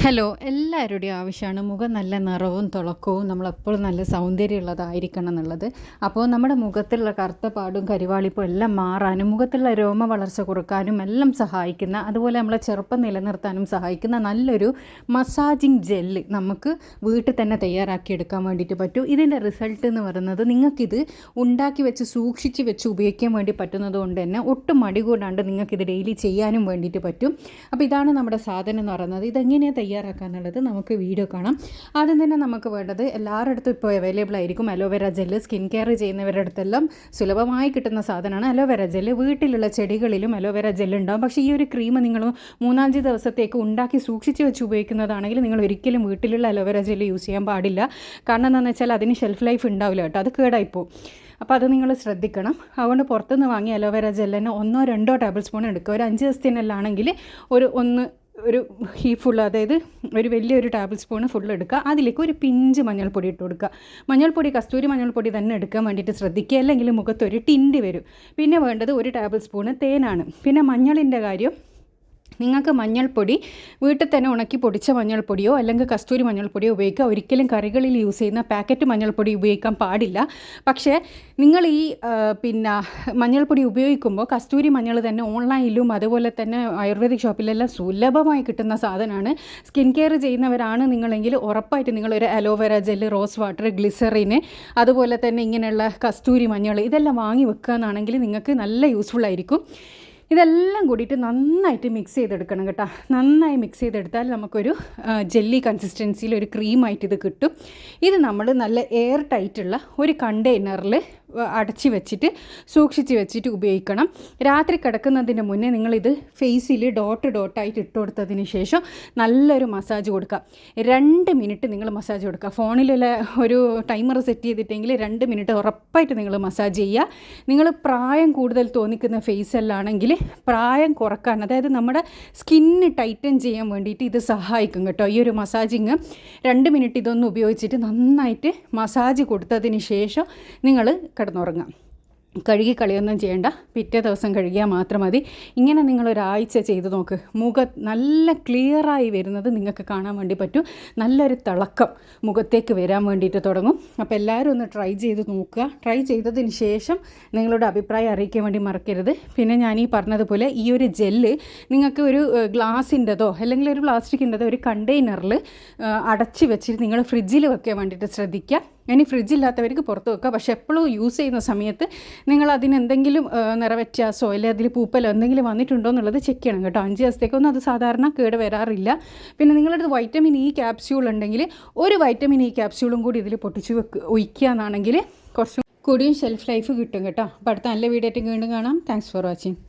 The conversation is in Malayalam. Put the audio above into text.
ഹലോ, എല്ലാവരുടെയും ആവശ്യമാണ് മുഖം നല്ല നിറവും തിളക്കവും നമ്മളെപ്പോഴും നല്ല സൗന്ദര്യമുള്ളതായിരിക്കണം എന്നുള്ളത്. അപ്പോൾ നമ്മുടെ മുഖത്തുള്ള കറുത്ത പാടും കരിവാളിപ്പും എല്ലാം മാറാനും മുഖത്തുള്ള രോമ വളർച്ച കുറക്കാനും എല്ലാം സഹായിക്കുന്ന, അതുപോലെ നമ്മളെ ചെറുപ്പം നിലനിർത്താനും സഹായിക്കുന്ന നല്ലൊരു മസാജിങ് ജെല്ല് നമുക്ക് വീട്ടിൽ തന്നെ തയ്യാറാക്കിയെടുക്കാൻ വേണ്ടിയിട്ട് പറ്റും. ഇതിൻ്റെ റിസൾട്ട് എന്ന് പറയുന്നത് നിങ്ങൾക്കിത് ഉണ്ടാക്കി വെച്ച് സൂക്ഷിച്ച് വെച്ച് ഉപയോഗിക്കാൻ വേണ്ടി പറ്റുന്നത് കൊണ്ട് തന്നെ ഒട്ടും മടി കൂടാണ്ട് നിങ്ങൾക്കിത് ഡെയിലി ചെയ്യാനും വേണ്ടിയിട്ട് പറ്റും. അപ്പോൾ ഇതാണ് നമ്മുടെ സാധനം എന്ന് പറയുന്നത്. ഇതെങ്ങനെയാണ് തയ്യാറാക്കാന്നുള്ളത് നമുക്ക് വീഡിയോ കാണാം. ആദ്യം തന്നെ നമുക്ക് വേണ്ടത്, എല്ലാവരുടെ അടുത്തും ഇപ്പോൾ അവൈലബിൾ ആയിരിക്കും അലോവേര ജെല്ല്. സ്കിൻ കെയർ ചെയ്യുന്നവരുടെ അടുത്തെല്ലാം സുലഭമായി കിട്ടുന്ന സാധനമാണ് അലോവേര ജെല്ല്. വീട്ടിലുള്ള ചെടികളിലും അലോവേര ജെല്ല് ഉണ്ടാകും. പക്ഷേ ഈ ഒരു ക്രീം നിങ്ങൾ 3-5 ദിവസത്തേക്ക് ഉണ്ടാക്കി സൂക്ഷിച്ച് വെച്ച് ഉപയോഗിക്കുന്നതാണെങ്കിൽ നിങ്ങൾ ഒരിക്കലും വീട്ടിലുള്ള അലോവേര ജെല്ല് യൂസ് ചെയ്യാൻ പാടില്ല. കാരണം എന്താണെന്ന് വെച്ചാൽ അതിന് ഷെൽഫ് ലൈഫ് ഉണ്ടാവില്ല കേട്ടോ, അത് കേടായിപ്പോവും. അപ്പോൾ അത് നിങ്ങൾ ശ്രദ്ധിക്കണം. അതുകൊണ്ട് പുറത്തുനിന്ന് വാങ്ങിയ അലോവേര ജെല്ലിന് 1-2 ടേബിൾ സ്പൂൺ എടുക്കുക. ഒരു 5 ദിവസത്തിനെല്ലാണെങ്കിൽ ഒരു ഈ ഫുൾ, അതായത് ഒരു വലിയൊരു ടേബിൾ സ്പൂൺ ഫുൾ എടുക്കുക. അതിലേക്ക് ഒരു പിഞ്ച് മഞ്ഞൾപ്പൊടി ഇട്ട് കൊടുക്കുക. മഞ്ഞൾപ്പൊടി കസ്തൂരി മഞ്ഞൾപ്പൊടി തന്നെ എടുക്കാൻ വേണ്ടിയിട്ട് ശ്രദ്ധിക്കുക, അല്ലെങ്കിൽ മുഖത്തൊരു ടിൻഡ് വരും. പിന്നെ വേണ്ടത് 1 ടേബിൾ സ്പൂണ് തേനാണ്. പിന്നെ മഞ്ഞളിൻ്റെ കാര്യം, നിങ്ങൾക്ക് മഞ്ഞൾപ്പൊടി വീട്ടിൽ തന്നെ ഉണക്കി പൊടിച്ച മഞ്ഞൾപ്പൊടിയോ അല്ലെങ്കിൽ കസ്തൂരി മഞ്ഞൾപ്പൊടിയോ ഉപയോഗിക്കുക. ഒരിക്കലും കറികളിൽ യൂസ് ചെയ്യുന്ന പാക്കറ്റ് മഞ്ഞൾപ്പൊടി ഉപയോഗിക്കാൻ പാടില്ല. പക്ഷേ നിങ്ങൾ ഈ മഞ്ഞൾപ്പൊടി ഉപയോഗിക്കുമ്പോൾ കസ്തൂരി മഞ്ഞൾ തന്നെ ഓൺലൈനിലും അതുപോലെ തന്നെ ആയുർവേദിക് ഷോപ്പിലെല്ലാം സുലഭമായി കിട്ടുന്ന സാധനമാണ്. സ്കിൻ കെയർ ചെയ്യുന്നവരാണ് നിങ്ങളെങ്കിൽ ഉറപ്പായിട്ട് നിങ്ങളൊരു അലോവേര ജെല്ല്, റോസ് വാട്ടർ, ഗ്ലിസറിന്, അതുപോലെ തന്നെ ഇങ്ങനെയുള്ള കസ്തൂരി മഞ്ഞൾ ഇതെല്ലാം വാങ്ങി വെക്കുക എന്നാണെങ്കിൽ നിങ്ങൾക്ക് നല്ല യൂസ്ഫുൾ ആയിരിക്കും. ഇതെല്ലാം കൂടിയിട്ട് നന്നായിട്ട് മിക്സ് ചെയ്തെടുക്കണം കേട്ടോ. നന്നായി മിക്സ് ചെയ്തെടുത്താൽ നമുക്കൊരു ജെല്ലി കൺസിസ്റ്റൻസിയിൽ ഒരു ക്രീമായിട്ട് ഇത് കിട്ടും. ഇത് നമ്മൾ നല്ല എയർ ടൈറ്റുള്ള ഒരു കണ്ടെയ്നറിൽ അടച്ച് വെച്ചിട്ട് സൂക്ഷിച്ച് വെച്ചിട്ട് ഉപയോഗിക്കണം. രാത്രി കിടക്കുന്നതിന് മുന്നേ നിങ്ങളിത് ഫേസിൽ ഡോട്ടായിട്ട് ഇട്ട് കൊടുത്തതിന് ശേഷം നല്ലൊരു മസാജ് കൊടുക്കുക. 2 മിനിറ്റ് നിങ്ങൾ മസാജ് കൊടുക്കുക. ഫോണിലുള്ള ഒരു ടൈമർ സെറ്റ് ചെയ്തിട്ടെങ്കിൽ 2 മിനിറ്റ് ഉറപ്പായിട്ട് നിങ്ങൾ മസാജ് ചെയ്യുക. നിങ്ങൾ പ്രായം കൂടുതൽ തോന്നിക്കുന്ന ഫേസല്ലാണെങ്കിൽ പ്രായം കുറക്കാൻ, അതായത് നമ്മുടെ സ്കിന്ന് ടൈറ്റൻ ചെയ്യാൻ വേണ്ടിയിട്ട് ഇത് സഹായിക്കും കേട്ടോ. ഈ ഒരു മസാജിങ് 2 മിനിറ്റ് ഇതൊന്ന് ഉപയോഗിച്ചിട്ട് നന്നായിട്ട് മസാജ് കൊടുത്തതിന് ശേഷം നിങ്ങൾ കിടന്നുറങ്ങാം. കഴുകി കളിയൊന്നും ചെയ്യേണ്ട, പിറ്റേ ദിവസം കഴുകിയാൽ മാത്രം മതി. ഇങ്ങനെ നിങ്ങളൊരാഴ്ച ചെയ്ത് നോക്ക്. മുഖം നല്ല ക്ലിയറായി വരുന്നത് നിങ്ങൾക്ക് കാണാൻ വേണ്ടി പറ്റും. നല്ലൊരു തിളക്കം മുഖത്തേക്ക് വരാൻ വേണ്ടിയിട്ട് തുടങ്ങും. അപ്പോൾ എല്ലാവരും ഒന്ന് ട്രൈ ചെയ്ത് നോക്കുക. ട്രൈ ചെയ്തതിന് ശേഷം നിങ്ങളുടെ അഭിപ്രായം അറിയിക്കാൻ വേണ്ടി മറക്കരുത്. പിന്നെ ഞാൻ ഈ പറഞ്ഞതുപോലെ ഈ ഒരു ജെല്ല് നിങ്ങൾക്ക് ഒരു ഗ്ലാസിൻ്റെതോ അല്ലെങ്കിൽ ഒരു പ്ലാസ്റ്റിക്കിൻ്റെതോ ഒരു കണ്ടെയ്നറിൽ അടച്ച് വെച്ചിട്ട് നിങ്ങൾ ഫ്രിഡ്ജിൽ വെക്കാൻ വേണ്ടിയിട്ട് ശ്രദ്ധിക്കുക. ഇനി ഫ്രിഡ്ജില്ലാത്തവർക്ക് പുറത്ത് വെക്കുക. പക്ഷേ എപ്പോഴും യൂസ് ചെയ്യുന്ന സമയത്ത് നിങ്ങൾ അതിനെന്തെങ്കിലും നിറവ്യത്യാസമോ അല്ലെങ്കിൽ അതിൽ പൂപ്പലോ എന്തെങ്കിലും വന്നിട്ടുണ്ടോ എന്നുള്ളത് ചെക്ക് ചെയ്യണം കേട്ടോ. 5 ദിവസത്തേക്കൊന്നും അത് സാധാരണ കേട് വരാറില്ല. പിന്നെ നിങ്ങളുടെ അടുത്ത് വൈറ്റമിൻ ഇ ക്യാപ്സ്യൂൾ ഉണ്ടെങ്കിൽ ഒരു വൈറ്റമിൻ ഇ ക്യാപ്സ്യൂളും കൂടി ഇതിൽ പൊട്ടിച്ച് ഒഴിക്കുക എന്നാണെങ്കിൽ കുറച്ചും കൂടിയും ഷെൽഫ് ലൈഫ് കിട്ടും കേട്ടോ. അപ്പോൾ അടുത്ത നല്ല വീഡിയോ ആയിട്ട് വീണ്ടും കാണാം. Thanks for watching.